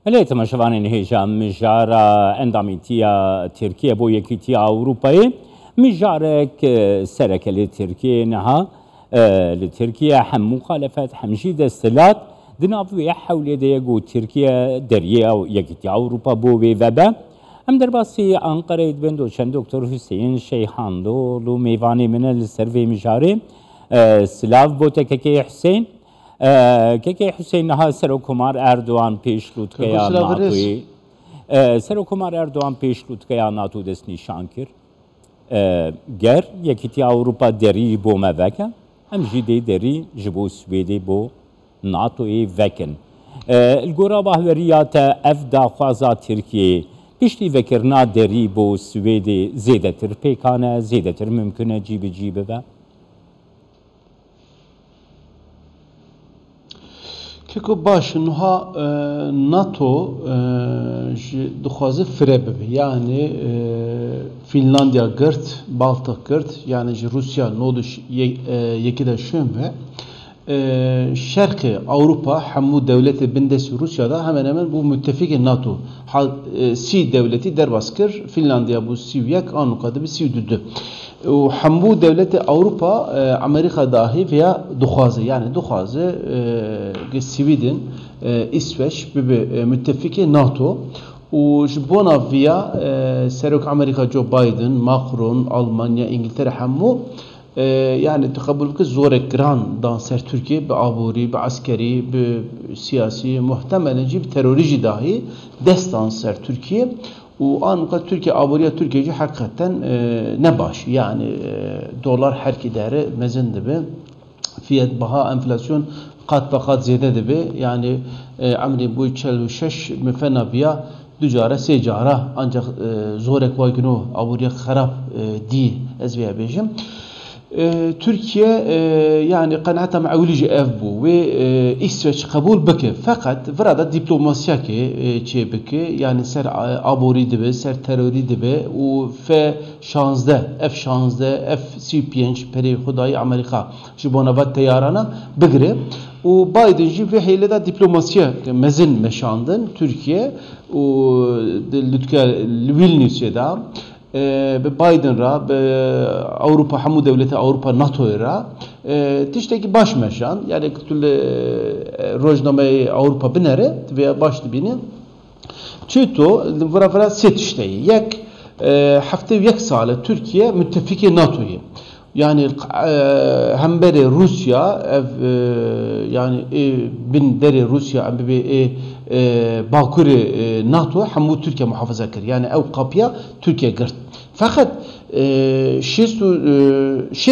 هلیت مشوانین هیجا مجارا اندامیتیا ترکیه بو یکیتیا اروپایی مجارك سرك لتركيا نها لتركيا هم مخالفات هم جيد السلات دنافو حول يديجو تركيا دريا يكتي أوروبا بو وبا هم در باسی انقره بندو چند دکتر حسین شیخاندو لو میوانی من السروی مجاری سلاف بوته که حسین نها سرکومار اردوان پیشلوت که یا ناتوی سرکومار اردوان پیشلوت که یا ناتو دست نشان کرد گر یکیتی اروپا دری بو مذاکه هم جدی دری جبو سویدی بو ناتوی وکن الگورا بهوریات افدا خوازا ترکیه پیشتی وکرنا دری بو سویدی زیده تر پیکانه زیده تر ممکنه جیبه و که باش نها ناتو دخوازه فره ببه yani Finlandiya gırt, Baltık gırt yani Rusya noduş yekide şön ve Şerqi Avrupa hamu devleti bindesi Rusya'da hemen hemen bu müttefik NATO si devleti derbaskır Finlandiya bu sivyak anukadı bir sivdüdü. Hamu devleti Avrupa Amerika dahi veya duhazı yani duhazı Sweden İsveç gibi müttefiki NATO وجبونا فيا سيروك أمريكا جو بايدن ماكرون ألمانيا إنجلترا حمو يعني تقبل بك زورك جران دان سر تركيا بعبوري بعسكري بسياسي محتمل نجيب تروريجي داهي دستان سر تركيا وآن وقت تركيا عبورية تركيا حقيقة نباش يعني دولار حركي داره مزن دبي فيات بها انفلاسيون قات بقات زيادة دبي يعني عمري بوي تشل وشش مفنا بيا دوجاره سه جاره ancak zorek vaygunu aburiye harap di ezviye bejim Türkiye yani kanaata ma'ulici ev bu ve İsveç kabul beke fakat burada diplomasiya ki çe beke yani ser aburi dibe ser terörü dibe u fe şanzde F-5 peri Xudayı Amerika jibona vat teyarana bigre و بايدن جي في حيلة دبلوماسية مزن مشاندن تركيا و لتكا الويلنيوس يدا بايدن را أوروبا حمو دولة أوروبا ناتو را تشتكي باش مشان يعني كتل روجنامه أوروبا بنره ve baş dibini çüto vura set işte yek hafta yek sale Türkiye müttefiki NATO'yu yani hem beri Rusya yani bin deri Rusya hem bir Bakuri NATO hem Türkiye muhafaza kır yani ev kapıya Türkiye gırt fakat 6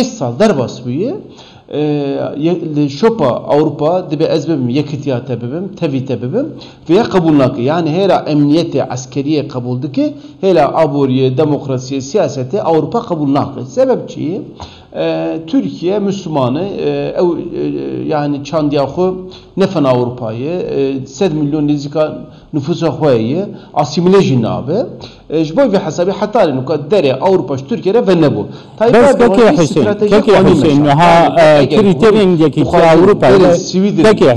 sal derbas buyu şopa Avrupa dibe ezbebim yekitiya tebebim tevi tebebim veya kabulnakı yani hela emniyete askeriye kabuldaki hela aburiye demokrasiye siyasete Avrupa kabulnakı sebepçi Türkiye Müslümanı yani çandiyahu nefen Avrupa'yı 7 milyon nizika nüfusa koyayı asimile jinabe jboy ve hasabi hatta nukat dere Avrupa Türkiye'ye ve ne bu بس كي حسين ها كريتيرين يكي أوروبا كي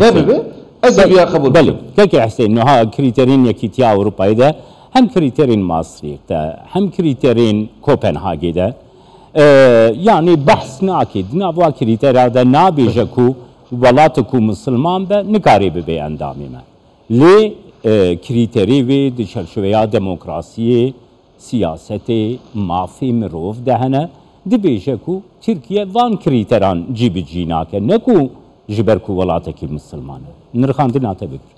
أزبيا قبول كي حسين ها كريتيرين يكي أوروبا إذا هم كريتيرين مصري هم كريتيرين كوبنهاجي ده يعني بحث ناكد نابوا كريتير هذا نابيجكو ولاتكو مسلمان ده نكاري ببي أندامي ما لي كريتيري في دشلشويا ديمقراطية سياسة مافي مروف دهنا دبيجكو تركيا وان كريتيران جيب جيناك نكو جبركو ولاتكي مسلمان نرخاندنا تبكر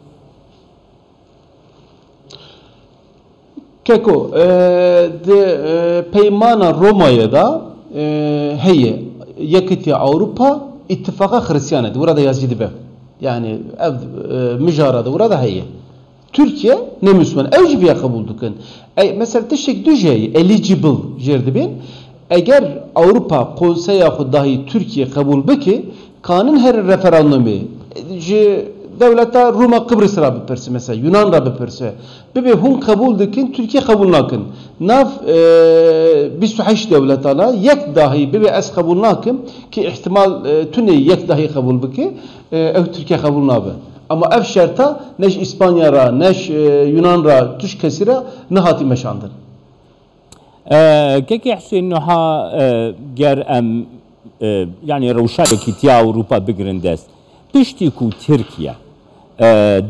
Keko, peymana Roma'ya da heye yakıtya Avrupa ittifaka Hristiyaneti. Burada yazıdı be. Yani ev müjarada burada heye. Türkiye ne Müslüman. Evci bir kabuldukun. Mesela teşek düzey eligible jerdi ben. Eğer Avrupa konseya dahi Türkiye kabul beki kanun her referandumu devlete Roma Kıbrıs rabı perse mesela Yunan rabı perse bebe hun kabul dikin Türkiye kabul nakin naf 28 devlet ala yek dahi bebe es kabul nakin ki ihtimal tüne yek dahi kabul biki ev Türkiye kabul nabe Ama ev şerta neş İspanya ra, neş Yunan ra, tuş kesira ne hati meşandın. كيكي حسين نها جر ام يعني روشاك كيتيا اوروبا بجرندس بيشتيكو تركيا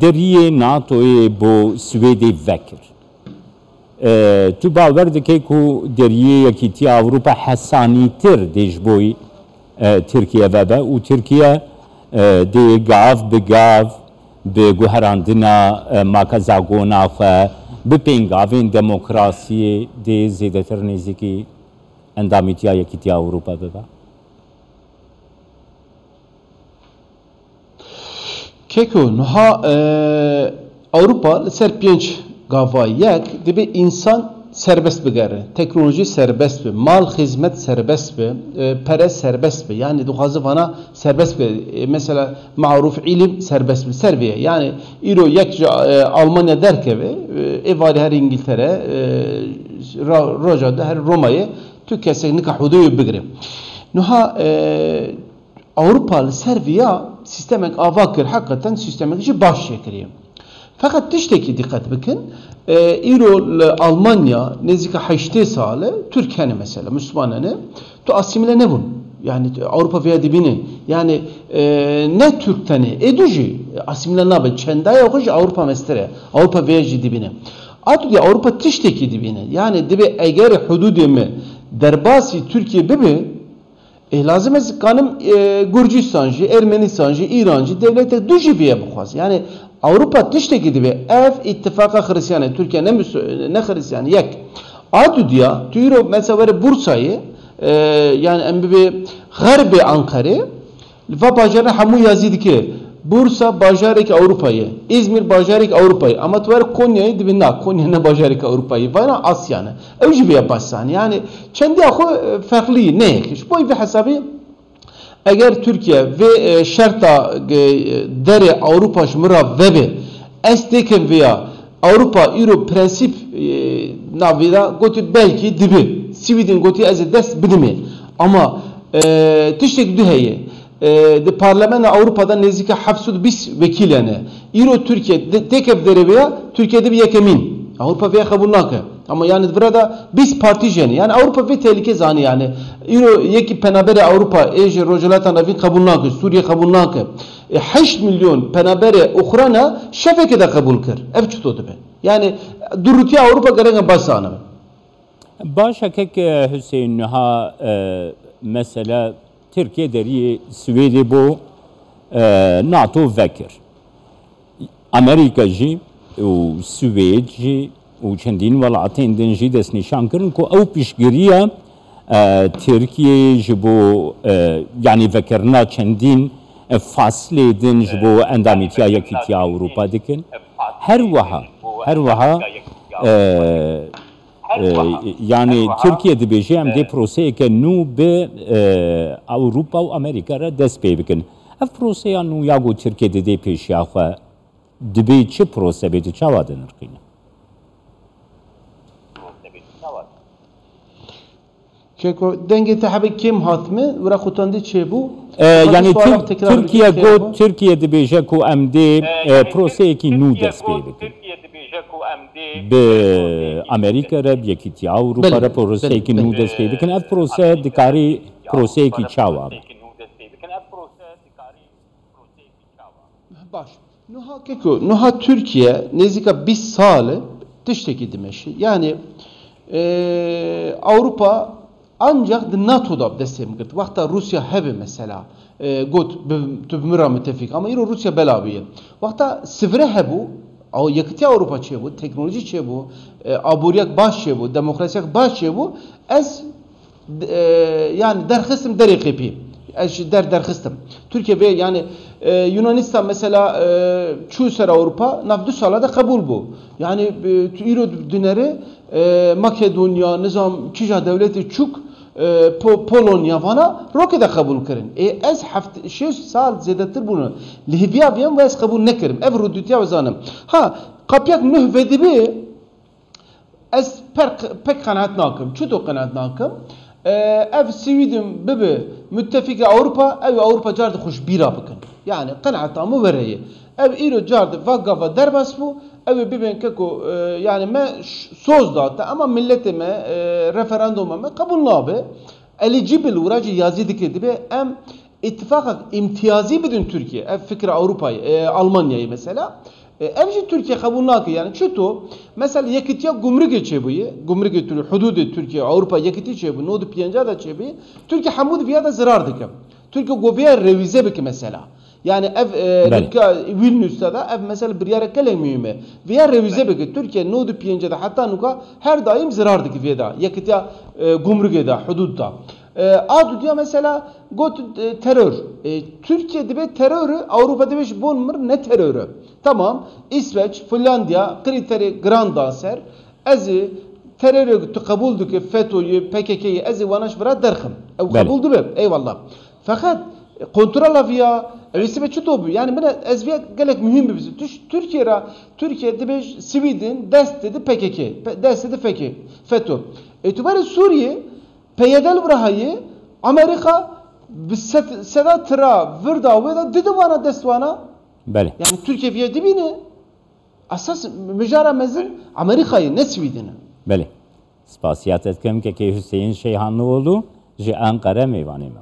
دريه ناتو بو سويدي فكر تو باور دكيكو دريه كيتيا اوروبا حساني تر ديجبوي تركيا بابا وتركيا دي غاف بغاف بگوهراندنا ماکزاگونا خو بپینگاوین دموکراسی دی زیدتر نزدیکی اندامیتیا یکیتیا اروپا ببا Keko nuha Avrupa ser piyanç gavayek dibe insan serbest bigere, teknoloji serbest be, mal hizmet serbest be, para serbest be. Yani duhazı bana serbest be. Mesela maruf ilim serbest be, serbiye. Yani iro yekce Almanya derkeve, evari her İngiltere, Roja'da her Roma'yı tükese nikahudu bigere. Nuha Avrupalı Serbiya sistemek avakır hakikaten sistemek işi baş şekeriyor. Fakat tişteki dikkat bakın. İro Almanya nezika 8 sale Türkiye'ne mesela Müslümanane to asimile ne bun? Yani Avrupa veya dibini yani ne Türk'teni eduji asimile ne be? Çendaya okuş Avrupa mestere Avrupa veya dibine. Atu diye Avrupa tişteki dibine yani dibe eğer hududimi derbasi Türkiye bebe lazım es kanım Gürcistan'cı, Ermenistan'cı, İran'cı devlete duji biye bukhaz. Yani Avrupa tişteki gibi ev ittifaka Hristiyanı Türkiye ne Hristiyanı yek. Adu diye tüyro mesela Bursa'yı yani embi Garbi Ankara'yı ve bajarı hamu yazdı ki Bursa bajarek Avrupa'yı, İzmir bajarek Avrupa'yı ama tuvar Konya'yı dibinde Konya'nın bajarek Avrupa'yı bana Asya'nı. Evci bir basan yani kendi akı farklı ne yekiş. Bu bir hesabı eğer Türkiye ve şarta dere Avrupa şmıra vebe estekem veya Avrupa Euro prensip navida goti belki dibi Sivit'in goti az ders bidimi ama tiştek düheye de parlamento Avrupa'da nezike hafsud bis vekilene Euro Türkiye tekep dere veya Türkiye'de bir yekemin Avrupa veya kabul nakı. Ama yani burada biz partijeni yani Avrupa ve tehlike zani yani Euro yeki penabere Avrupa eje rojalatan avin kabul nakı Suriye kabul nakı 8 milyon penabere Ukrayna şefeke de kabul kır. Ev çıtodu be. Yani durutiya Avrupa garanga basana. Başa kek Hüseyin ha mesela Türkiye deri Svedi bu NATO vekir. Amerikacı و سویدی و چندین ولایت‌های دنجی دست نشان کردن که او پیشگیری ترکیه جبو یعنی فکرنا چندین فاصله دنج بو اندامیتیا یکیتیا اروپا دکن هر وها yani Türkiye'de bir şey hem de proseye ki nu be Avrupa ve Amerika'ya dest peybikin. Ev proseye nu yago Türkiye'de de peş yağı dibe çi prose beti çava denir kine. Çünkü denge tabi kim hatmi ve rakutandı çebu. Yani Türkiye go Türkiye'de bir şey ku emde proseye ki nu dest peybikin. به امریکا را یکیتی اروپا را پروسه کی نو دست پی بکن اف پروسه دکاری پروسه کی چاوا baş nuha keko nuha Türkiye nezika bir sale dıştaki demeşi yani Avrupa ancak NATO'da destem girdi. Vakta Rusya hebe mesela got tübmüra müttefik ama iro Rusya belabiye. Vakta sivre hebu yakıtı Avrupa çebu, teknoloji çebu, aburiyak baş çebu, demokrasiyak baş çebu. Ez yani derkhistim deriqipi. Ez derkhistim. Türkiye ve yani Yunanistan mesela çüser Avrupa nafdu salada kabul bu. Yani iro düneri Makedonya nizam çija devleti çuk Polonya bana rokeda kabul kırın. Ez hafta 6 saat zedetir bunu. Libya viyem ve ez kabul ne kırım. Ev rudutiya ve zanım. Ha kapyak nuh ve dibi ez pek kanaat nakım. Çuto kanaat nakım. Ev sividim bibi müttefiki Avrupa ev Avrupa cardı hoş bira bakın. Yani qenatamı vereye. Ev îro cardı vagava derbas bu. Ev bibin keko yani me söz dağıttı ama milletime referanduma me kabul nabe. Eligible uracı yazı dikedi be em ittifak imtiyazi bidin Türkiye. Ev fikri Avrupa'yı, Almanya'yı mesela. Evci Türkiye kabul nakı yani çuto mesela yakıtya gümrük geçebiyi gümrük getiriyor hududu Türkiye Avrupa yakıtı çebi nodu piyanca da çebi Türkiye hamud viyada zarar dikim Türkiye goviye revize biki mesela yani ev Vilnius'ta da ev mesela bir yere kele mühime viya revize biki Türkiye nodu piyanca da hatta nuka her daim zarar diki viyada yakıtya gümrük eda hududda adı diyor mesela got terör. Türkiye'de bir terörü Avrupa'da bir bulunmur ne terörü? Tamam. İsveç, Finlandiya kriteri grand danser. Ezi terörü kabul ki FETÖ'yü, PKK'yı ezi vanaş vara derkhim. Kabul be. Eyvallah. Fakat kontrol avya evisi be çutobu. Yani bana ezviye gelek mühim bir bizi. Türkiye'de bir Sweden dest dedi PKK. Dest dedi FETÖ. Etibari Suriye peyedel burayı Amerika seda tıra virda ve da dedi bana destvana. Beli. Yani Türkiye fiye dibine asas mücara mezin Amerika'yı ne Sweden'i. Beli. Spasiyat etkem ki Hüseyin Şeyhanlıoğlu ji Ankara meyvanı mı?